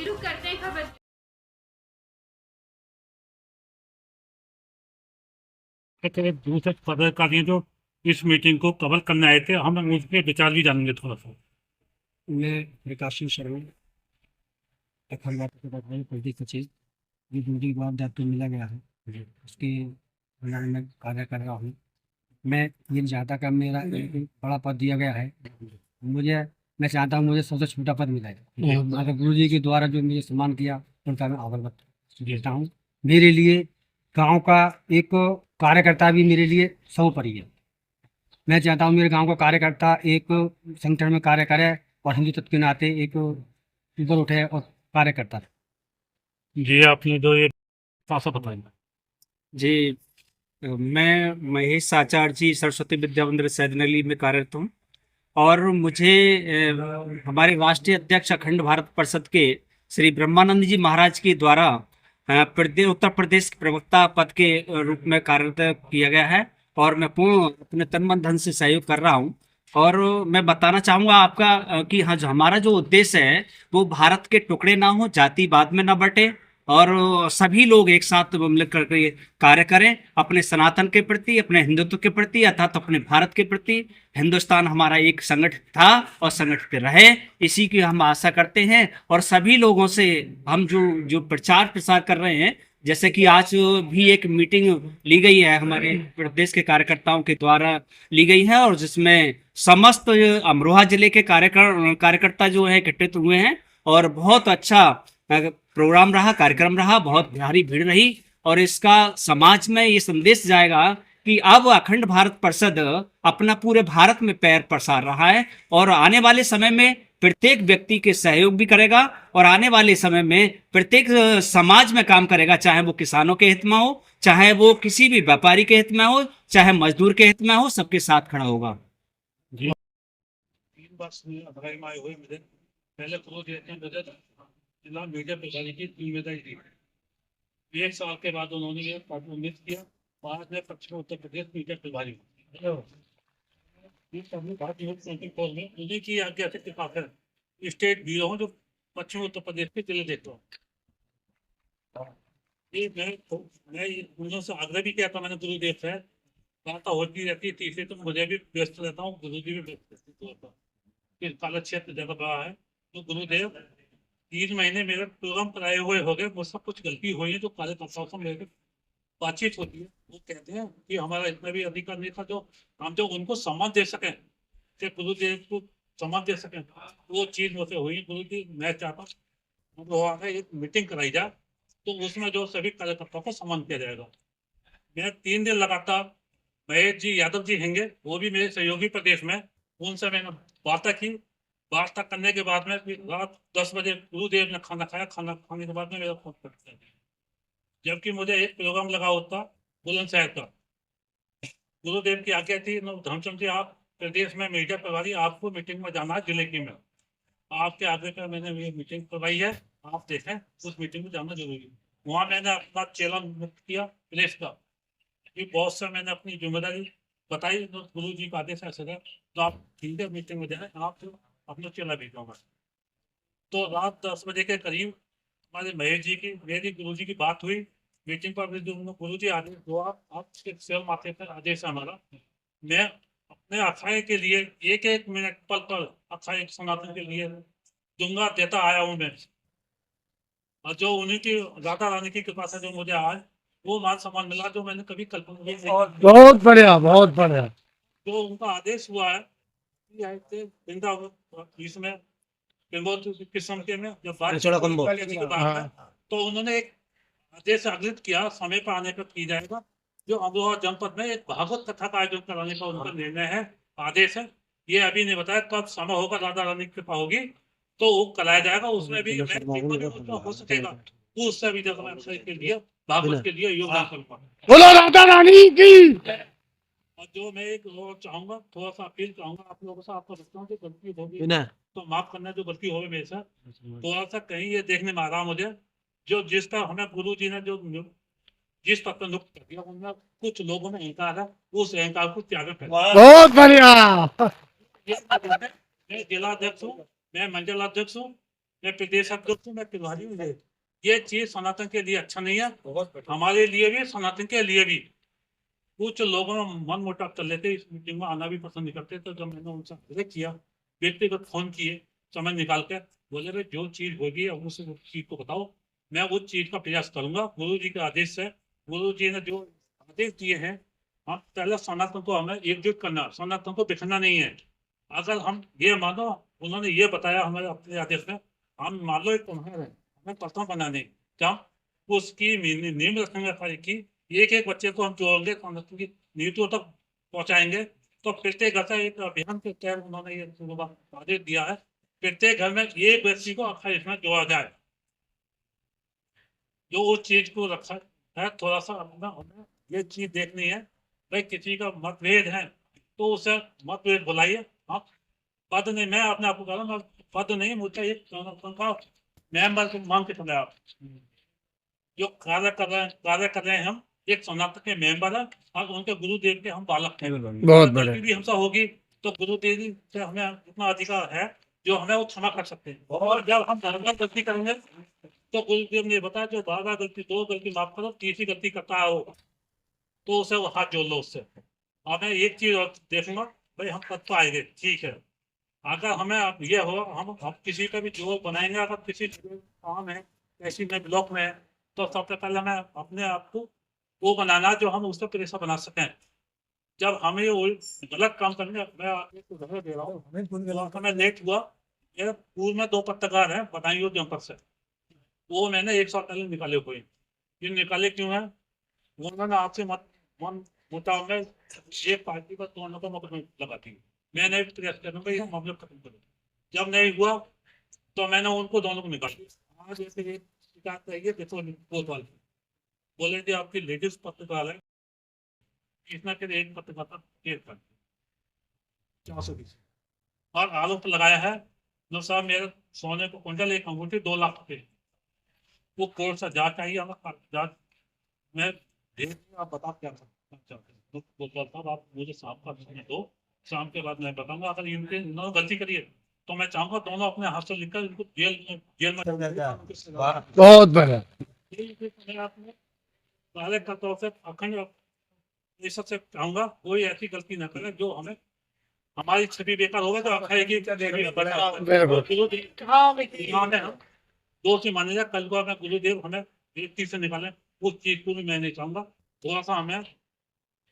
शुरू करते हैं खबर। करीब दूसरे पदाधिकारी जो इस मीटिंग को कवर करने आए थे, हम उनके विचार भी जानेंगे थोड़ा सा। मैं विकास सिंह शर्मा अखंड भारत के प्रभारी प्रदेश सचिव की ड्यूटी के बाद दायित्व मिला गया है, उसके अंडर में कार्य कर रहा हूँ। मैं ये चाहता कि मेरा एक बड़ा पद दिया गया है, मैं चाहता हूँ मुझे सबसे छोटा पद मिला है। अगर गुरु जी के द्वारा जो मुझे सम्मान किया उनका मैं आभार व्यक्त देता हूँ। मेरे लिए गांव का एक कार्यकर्ता भी मेरे लिए सर्वोपरि है। मैं चाहता हूँ मेरे गांव का कार्यकर्ता एक संगठन में कार्य करे और हिंदू तत्व के नाते एक ऊपर उठे और कार्य करता रहे। जी, आपने जो ये खासा बताया। जी, मैं महेश आचार्य जी सरस्वती विद्या मंदिर सैदनली में कार्यरत हूँ और मुझे हमारे राष्ट्रीय अध्यक्ष अखंड भारत परिषद के श्री ब्रह्मानंद जी महाराज के द्वारा उत्तर प्रदेश के प्रवक्ता पद के रूप में कार्यरत किया गया है और मैं पूर्ण अपने तन मन धन से सहयोग कर रहा हूँ। और मैं बताना चाहूँगा आपका कि हाँ, जो हमारा जो उद्देश्य है वो भारत के टुकड़े ना हो, जातिवाद में ना बटे और सभी लोग एक साथ मिलकर के कार्य करें अपने सनातन के प्रति, अपने हिंदुत्व के प्रति अर्थात अपने भारत के प्रति। हिंदुस्तान हमारा एक संगठित था और संगठित रहे, इसी की हम आशा करते हैं। और सभी लोगों से हम जो जो प्रचार प्रसार कर रहे हैं, जैसे कि आज भी एक मीटिंग ली गई है हमारे प्रदेश के कार्यकर्ताओं के द्वारा ली गई है और जिसमें समस्त अमरोहा जिले के कार्यकर्ता जो है एकत्रित हुए हैं और बहुत अच्छा प्रोग्राम रहा, कार्यक्रम रहा, बहुत भारी भीड़ रही। और इसका समाज में ये संदेश जाएगा कि अब अखंड भारत परिषद अपना पूरे भारत में पैर पसार रहा है और आने वाले समय में प्रत्येक व्यक्ति के सहयोग भी करेगा और आने वाले समय में प्रत्येक समाज में काम करेगा, चाहे वो किसानों के हित में हो, चाहे वो किसी भी व्यापारी के हित में हो, चाहे मजदूर के हित में हो, सबके साथ खड़ा होगा। जी, 3 वर्ष में अधराई में आए हुए मुझे पहले क्रोध जिला मीडिया प्रभारी की जिम्मेदारी दी। 1 साल के बाद उन्होंने ये पद उम्मीद किया। आज मैं पश्चिमी उत्तर प्रदेश मीडिया प्रभारी हूँ। उन्हीं की आज्ञा से दिखाकर स्टेट ब्यूरो हूँ जो पश्चिमी उत्तर प्रदेश के जिले देखता हूँ। ये मैं उन्होंने से आग्रह भी किया था मैंने गुरुदेव से, वार्ता होती रहती है, तीसरे तो मुझे भी व्यस्त रहता हूँ, गुरु जी भी व्यस्त रहता हूँ। काला क्षेत्र ज्यादा बड़ा है तो गुरुदेव 3 महीने मेरे प्रोग्राम कराए हुए हो गए, मुझसे कुछ गलती हुई है जो कार्यकर्ताओं से मेरे बातचीत होती है, वो कहते हैं कि हमारा इतना भी अधिकार नहीं था जो हम जो उनको सम्मान दे सके, गुरुदेव को सम्मान दे सके, वो चीज मुझसे हुई। गुरु जी मैं चाहता हूँ एक मीटिंग कराई जाए तो उसमें जो सभी कार्यकर्ताओं को सम्मान किया जाएगा। मैं 3 दिन लगातार महेश जी यादव जी हैंगे, वो भी मेरे सहयोगी प्रदेश में, उनसे मैंने वार्ता की। वार्ता करने के बाद में फिर रात 10 बजे गुरुदेव ने खाना खाया, खाना खाने के बाद में मेरा फोन करते हैं, जबकि मुझे एक प्रोग्राम लगा होता बुलंदशहर का। गुरुदेव की आज्ञा थी, धर्मचंद जी आप प्रदेश में मीडिया प्रभारी, आपको मीटिंग में जाना है जिले की में, आपके आगे पर मैंने ये मीटिंग करवाई है, आप देखें उस मीटिंग में जाना जरूरी है। वहाँ मैंने अपना चैलेंज मुक्त किया प्रेस का कि बहुत से मैंने अपनी जिम्मेदारी बताई, तो गुरु जी का आदेश ऐसे है तो आप ठीक है मीटिंग में जाए, आप अपना चेला भेजूंगा। तो रात 10 बजे के करीब हमारे महेश जी की मेरी गुरु जी की बात हुई मीटिंग पर। गुरु जी आदेश हुआ, आप सेल माथे पर आदेश है हमारा, मैं अपने अखाड़े के लिए एक एक मिनट पल पल अखाड़े सनातन के लिए दूंगा, देता आया हूँ मैं। और जो उन्हीं की राधा रानी की कृपा से जो मुझे आज वो मान सम्मान मिला जो मैंने कभी कल्पना नहीं की। बहुत बढ़िया, बहुत बढ़िया। जो उनका आदेश हुआ है कि आए थे इसमें किस्म के में जब बात के बाद में, तो उन्होंने एक आदेश अग्रित किया समय पर आने पर की जाएगा। जो अमरोहा जनपद में एक भागवत कथा का आयोजन कराने का उनका निर्णय है, आदेश है। ये अभी नहीं बताया कब समय होगा, राधा रानी की कृपा होगी तो वो कराया जाएगा। उसमें भी हो सकेगा तो उससे भी जब मैं के लिए भागवत के लिए योगदान करूंगा। बोलो राधा रानी की। और जो मैं एक और चाहूंगा, थोड़ा सा अपील चाहूंगा आप लोगों से, आपको लगता है कि गलती होगी तो माफ करना, जो गलती होगी मेरे से थोड़ा सा कहीं ये देखने में आ रहा मुझे, जो जिसका हमें गुरु जी ने जो जिस पद पर नियुक्त कर दिया उनमें कुछ लोगों में अहंकार है, उस अहंकार को त्याग कर बहुत बढ़िया। मैं जिला अध्यक्ष हूँ, मैं मंडल अध्यक्ष हूँ, मैं प्रदेश अध्यक्ष हूँ, मैं प्रभारी हूँ। ये चीज सनातन के लिए अच्छा नहीं है, हमारे लिए भी, सनातन के लिए भी। कुछ लोगों में मन मुटाव चल लेते, इस मीटिंग में आना भी पसंद नहीं करते। तो जब मैंने उनसे आग्रह किया, व्यक्तिगत फोन किए समय निकाल कर, बोले भाई जो चीज होगी अब उस चीज को बताओ, मैं उस चीज का प्रयास करूंगा। गुरु जी के आदेश से, गुरु जी ने जो आदेश दिए हैं, हम पहले सनातन को हमें एकजुट करना, सनातन को बिखरना नहीं है। अगर हम ये मानो, उन्होंने ये बताया हमारे अपने आदेश में, हम मान लो एक तुम्हारे हमें प्रथम बनाने, जब उसकी नींव रखेंगे कार्य की, एक एक बच्चे को हम जोड़ेंगे, सनातन की नीतियों तक पहुंचाएंगे। तो प्रत्येक घर से एक अभियान के तहत उन्होंने ये आदेश दिया है, प्रत्येक घर में एक व्यक्ति को अक्षर इसमें जोड़ा जाए। जो उस चीज को रखा है, थोड़ा सा अपना हमें ये चीज देखनी है। भाई किसी का मतभेद है तो उसे मतभेद बुलाइए। हाँ, पद नहीं, मैं अपने आपको कह रहा हूँ, पद नहीं, मुझे एक संगठन का मेंबर को मान के चले आप। जो कार्य कर रहे हैं, हम एक सनातन के मेंबर है और उनके गुरुदेव के हम बालक हैं। बहुत अगर गलती भी हमसे होगी तो गुरुदेव जी से हमें इतना अधिकार है जो हमें वो क्षमा कर सकते हैं। और जब हम धर्म में गलती करेंगे तो गुरुदेव ने बताया, जो बार गलती, दो गलती माफ करो, तीसरी गलती करता है वो, तो उसे वो हाथ जोड़ लो उससे। अब मैं एक चीज और देखूंगा, भाई हम कब तो आएंगे, ठीक है। अगर हमें अब ये हो, हम किसी का भी जो बनाएंगे, अगर किसी काम है, किसी में ब्लॉक में है, तो सबसे पहले हमें अपने आप को वो बनाना जो हम उससे पैसा बना सकें। जब हमें वो गलत काम करेंगे, मैं आपको उदाहरण दे रहा हूँ, हमें लेट हुआ, ये पूर्व में 2 पत्रकार हैं बदायूं जनपद से, वो मैंने 1 साल पहले निकाले हुए। ये निकाले क्यों है? उन्होंने आपसे मन मुटाव में एक पार्टी पर दोनों को मुकदमा लगा दी। मैंने भी प्रयास करूंगा ये मामला खत्म करूँ। जब नहीं हुआ तो मैंने उनको दोनों को निकाल दिया। आज जैसे ये शिकायत रही है, देखो कोतवाल की, बोले जी आपकी लेडीज पत्रकार है, इसने फिर एक पत्रकार का केस कर दिया 420, और आरोप लगाया है जो साहब मेरे सोने को कुंडल, एक अंगूठी, 2 लाख रुपए। वो कोर्ट से जांच चाहिए, हमें जांच में आप बता क्या करना चाहते हैं। तो साहब आप मुझे शाम का समय दो, शाम के बाद मैं बताऊंगा। अगर इन्होंने गलती करी है तो मैं चाहूंगा दोनों अपने हाथ से लिखकर इनको जेल में बहुत बढ़िया। पहले का तौर से अखंड से चाहूंगा कोई ऐसी गलती न करे जो हमें, हमारी छवि बेकार होगा तो आखेगी दोषी माने जाए। कल को हमें गुरुदेव हमें व्यक्ति से निकाले, उस चीज को भी मैं नहीं चाहूंगा। थोड़ा सा हमें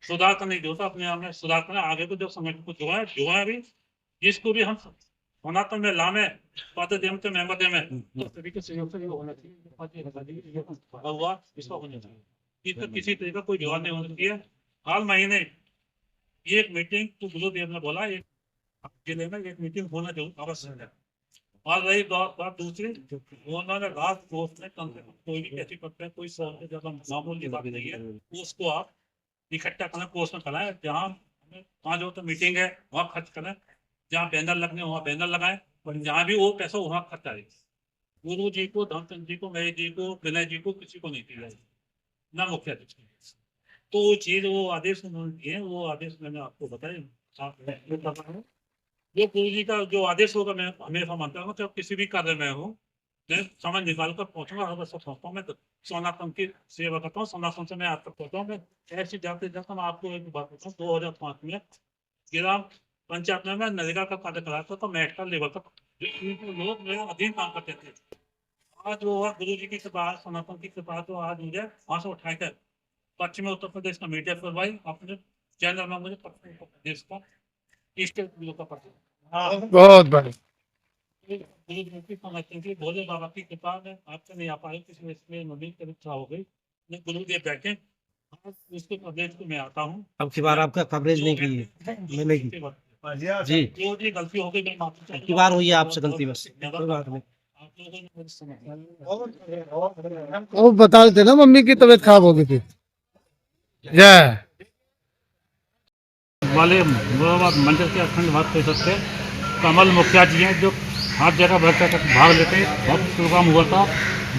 सुधार करने की जरूरत है, अपने आप में सुधार करना। आगे को जो संगठन को जो है अभी, जिसको भी हम सनातन में लामे, पद देम से मेंबर देम, तो सभी के सहयोग से ये होना चाहिए, हुआ इसका होना चाहिए। इसका किसी तरह का कोई विवाद नहीं होना चाहिए। हाल महीने एक मीटिंग तो गुरुदेव ने बोला, एक जिले में एक मीटिंग होना जरूर आवश्यक है। और रही बात दूसरी, उन्होंने रात दोस्त में कम से कम कोई भी ऐसी पत्र, कोई 100 से ज्यादा मामूली बात नहीं है, उसको आप इकट्ठा करें, पोस्ट में कराएं। जहाँ 5 जो तो मीटिंग है वहाँ खर्च करें, जहाँ बैनर लगने वहाँ बैनर लगाएं, और जहाँ भी वो पैसा वहाँ खर्च आए। गुरु जी को, धनचंद जी को, महेश जी को, विनय जी को, किसी को नहीं दिया, ना मुखिया जी को। तो वो चीज, वो आदेश उन्होंने दिए, वो आदेश मैंने आपको बताया। ये गुरु जी का जो आदेश होगा, मैं हमेशा मानता हूँ, चाहे किसी भी कार्य में हो, मैं समय निकाल कर पहुंचूंगा। हर सब सोचता हूँ मैं सनातन की सेवा करता हूँ, सनातन से मैं आप तक पहुंचा हूँ। मैं ऐसी जाते जाता मैं आपको एक बात बताऊँ, 2005 में ग्राम पंचायत में मैं नरेगा का कार्य कराता था, तो मेडिकल लेवल तक जो लोग मेरे अधीन काम करते थे। आज वो गुरु जी की कृपा, सनातन की कृपा, तो आज मुझे वहां से उठाए कर पश्चिमी उत्तर प्रदेश का मीडिया करवाई, अपने चैनल में मुझे पश्चिमी उत्तर प्रदेश का स्टेट ब्यूरो का पता। बहुत बढ़िया। भोले बाबा की कृपा में आपसे नहीं आ पाए, किसी इसमें नदी की इच्छा हो गई, गुरुदेव बैठे। इसके प्रदेश को मैं आता हूँ, अब की बार आपका कवरेज नहीं की है, मैंने की जी, जो जी गलती हो गई, मैं माफी चाहता हूँ। की बार हुई है आपसे गलती, बस कोई बात नहीं। आप लोगों ने मुझे समझाया। वो बता देते ना, मम्मी की तबीयत खराब हो गई थी। जय वाले मुरादाबाद मंडल के अखंड भारत परिषद के कमल मुखिया जी हैं, जो हर जगह भ्रष्टाचार तक भाग लेते हैं। बहुत प्रोग्राम हुआ था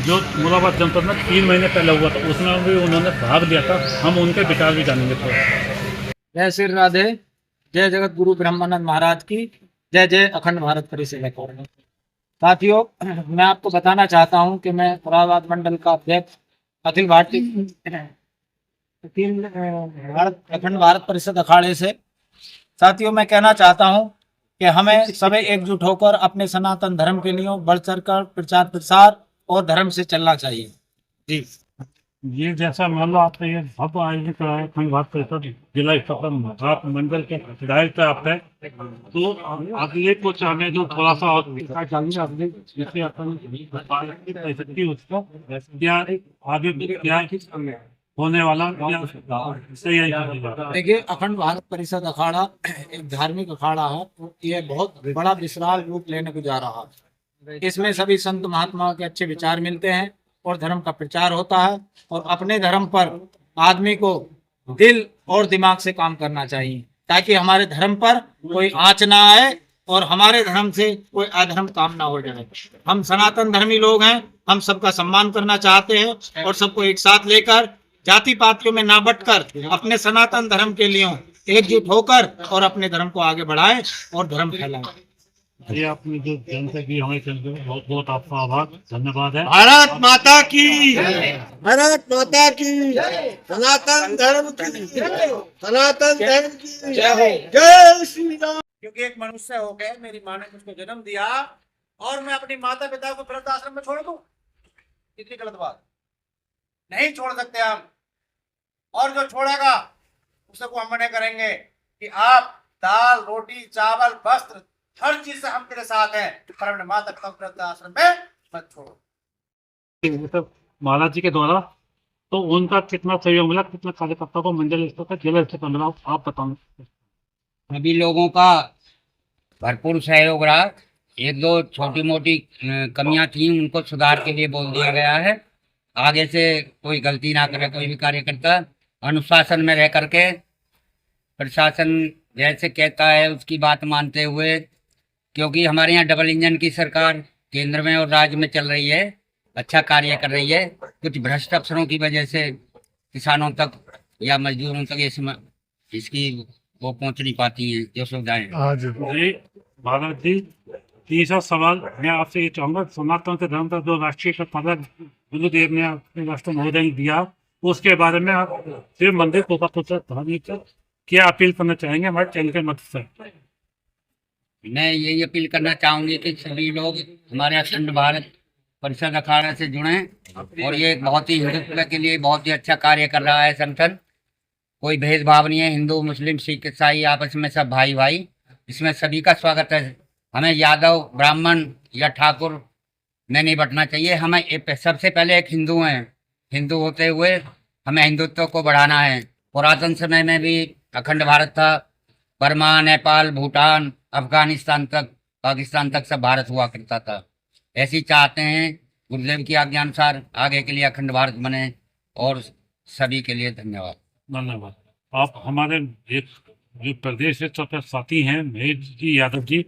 जो मुरादाबाद जनपद में 3 महीने पहले हुआ था, उसमें भी उन्होंने भाग लिया था। हम उनके विचार भी जानेंगे थोड़ा। जय श्री राधे, जय जगत गुरु ब्रह्मानंद महाराज की जय, जय अखंड भारत परिषद। साथियों, मैं आपको बताना चाहता हूं कि मैं मुरादाबाद मंडल का अध्यक्ष अखिल भारतीय भारत अखंड भारत परिषद अखाड़े से। साथियों, मैं कहना चाहता हूं कि हमें सभी एकजुट होकर अपने सनातन धर्म के लिए बढ़ चढ़ कर प्रचार प्रसार और धर्म से चलना चाहिए। जी, ये जैसा मान लो आपने ये भव्य आयोजित कराया अखंड भारत परिषद जिला स्तर पर आप मंडल के डायरेक्टर आप है, तो अगले कुछ हमें जो थोड़ा सा और विस्तार चाहिए अगले जिससे अपन भारत की परिषद की उसका क्या आगे क्या होने वाला क्या सही है। देखिए, अखंड भारत परिषद अखाड़ा एक धार्मिक अखाड़ा है। ये बहुत बड़ा विशाल रूप लेने को जा रहा है। इसमें सभी संत महात्माओं के अच्छे विचार मिलते हैं और धर्म का प्रचार होता है। और अपने धर्म पर आदमी को दिल और दिमाग से काम करना चाहिए, ताकि हमारे धर्म पर कोई आँच ना आए और हमारे धर्म से कोई अधर्म काम ना हो जाए। हम सनातन धर्मी लोग हैं, हम सबका सम्मान करना चाहते हैं और सबको एक साथ लेकर जाति पातियों में ना बंटकर अपने सनातन धर्म के लिए एकजुट होकर और अपने धर्म को आगे बढ़ाएं और धर्म फैलाएं। ये आपने जो जानकारी दी हमें चलते बहुत बहुत आपका आभार, धन्यवाद है। भारत माता की, भारत माता की, सनातन धर्म की, सनातन धर्म की जय श्री राम। क्योंकि एक मनुष्य हो गए, मेरी माँ ने मुझको जन्म दिया और मैं अपनी माता पिता को वृद्धाश्रम में छोड़ दूं? कितनी गलत बात। नहीं छोड़ सकते हम, और जो छोड़ेगा उसे को हम मना करेंगे कि आप दाल रोटी चावल वस्त्र हर चीज से हम तेरे साथ हैं, पर अपने माता पिता को वृद्धाश्रम में मत छोड़ो। महाराज जी के द्वारा तो उनका कितना सहयोग मिला, कितना कार्यकर्ता को मंडल स्तर पर जिला स्तर पर मिला, आप बताओ। सभी लोगों का भरपूर सहयोग रहा। एक दो छोटी मोटी कमियां थी, उनको सुधार के लिए बोल दिया गया है। आगे से कोई गलती ना करे कोई भी कार्यकर्ता, अनुशासन में रह करके प्रशासन जैसे कहता है उसकी बात मानते हुए, क्योंकि हमारे यहाँ डबल इंजन की सरकार केंद्र में और राज्य में चल रही है, अच्छा कार्य कर रही है। कुछ भ्रष्ट अफसरों की वजह से किसानों तक या मजदूरों तक इसकी वो पहुंच नहीं पाती हैं जो सुविधाएं। भारत जी, तीसरा सवाल मैं आपसे ये चाहूंगा, सनातन के धर्म का जो राष्ट्रीय संपादक गुरुदेव ने अपने राष्ट्र महोदय ने दिया, उसके बारे में आप शिव मंदिर को धार्मिक क्या अपील करना चाहेंगे हमारे चैनल के मदद से? मैं यही अपील करना चाहूंगी कि सभी लोग हमारे अखंड भारत परिषद अखाड़ा से जुड़ें, और ये बहुत ही हिंदुत्व के लिए बहुत ही अच्छा कार्य कर रहा है संगठन। कोई भेदभाव नहीं है, हिंदू मुस्लिम सिख ईसाई आपस में सब भाई भाई, इसमें सभी का स्वागत है। हमें यादव ब्राह्मण या ठाकुर में नहीं बंटना चाहिए। हमें सबसे पहले एक हिंदू हैं, हिंदू होते हुए हमें हिंदुत्व को बढ़ाना है। पुरातन समय में भी अखंड भारत था, बर्मा नेपाल भूटान अफगानिस्तान तक पाकिस्तान तक सब भारत हुआ करता था। ऐसे ही चाहते हैं गुरुदेव की आज्ञा अनुसार आगे के लिए अखंड भारत बने, और सभी के लिए धन्यवाद। धन्यवाद। आप हमारे एक जो प्रदेश के साथी हैं महेश जी यादव जी,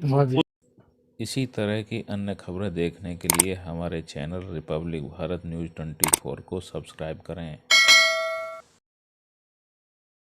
इसी तरह की अन्य खबरें देखने के लिए हमारे चैनल रिपब्लिक भारत न्यूज़ 24 को सब्सक्राइब करें।